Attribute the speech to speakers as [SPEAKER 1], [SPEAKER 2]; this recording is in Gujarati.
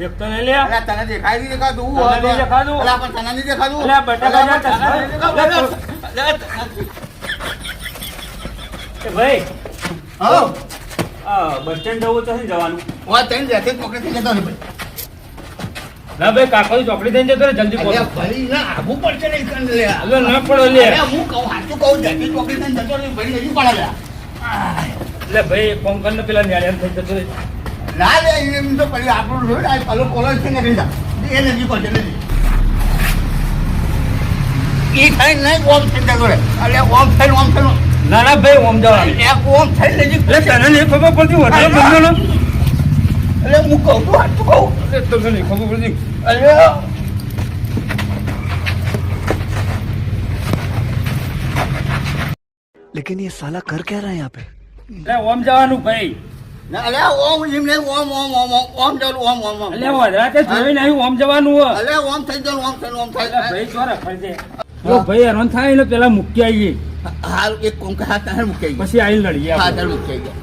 [SPEAKER 1] એક તો લઈ લે.
[SPEAKER 2] અલા તને દેખાય નહીં દેખાતું હું
[SPEAKER 1] તને નહીં દેખાતું?
[SPEAKER 2] અલા પણ તને નહીં દેખાતું
[SPEAKER 1] અલા બટાકા જા તને. એ ભાઈ
[SPEAKER 2] હા
[SPEAKER 1] બસ સ્ટેન્ડ જવું તો જવાનું.
[SPEAKER 2] ઓય તને જેતે પકડી થઈ જતો ને ભાઈ
[SPEAKER 1] ના ભાઈ કાકો ચોકડી થઈને જતો રે જલ્દી
[SPEAKER 2] અરે
[SPEAKER 1] પહોંચો.
[SPEAKER 2] ભાઈ ના આબુ પડશે નહીં કન લે
[SPEAKER 1] અલ્યા ના પડો લે.
[SPEAKER 2] અરે હું કહું સાચું કહું જેતે પકડી થઈને જતો ને ભાઈ નહીં પડે લે
[SPEAKER 1] એટલે ભાઈ ફોન કરીને પેલા ન્યાય થઈ જતો રે.
[SPEAKER 2] ના લે એમ તો પછી આપણું રોડ આ પાલો કોલેજ છે ને કઈ જા એ નથી પડશે નથી ઈ થઈ નહીં ઓમ થઈ જતો રે અરે ઓમ થઈ
[SPEAKER 1] ના ના ભાઈ ઓમ જવાનું.
[SPEAKER 2] એક ઓમ થઈ નજીક
[SPEAKER 1] એટલે તને નહીં ખબર પડતી વધારે બંધનો.
[SPEAKER 2] અરે હું કહું છું સાચું કહું
[SPEAKER 1] એટલે તને નહીં ખબર પડતી.
[SPEAKER 2] અરે
[SPEAKER 3] लेकिन ये साला कर क्या रहा है यहाँ पे?
[SPEAKER 1] એટલે ઓમ જવાનું ભાઈ.
[SPEAKER 2] ના અરે ઓમ એમ નહીં ઓમ જવાનું ઓમ
[SPEAKER 1] એટલે વધારે જોઈ નહીં ઓમ જવાનું હો.
[SPEAKER 2] અરે ઓમ થઈ જવાનું ઓમ થઈ
[SPEAKER 1] એટલે ભાઈ ચોરા ફરજે. જો ભાઈ હેરાન થાય ને પેલા મૂકી આવીએ
[SPEAKER 2] હાલ એક કોમ કા તાર મૂકી
[SPEAKER 1] પછી આવીને લડીએ
[SPEAKER 2] હા
[SPEAKER 1] આપણે.
[SPEAKER 2] તાર મૂકી ગયા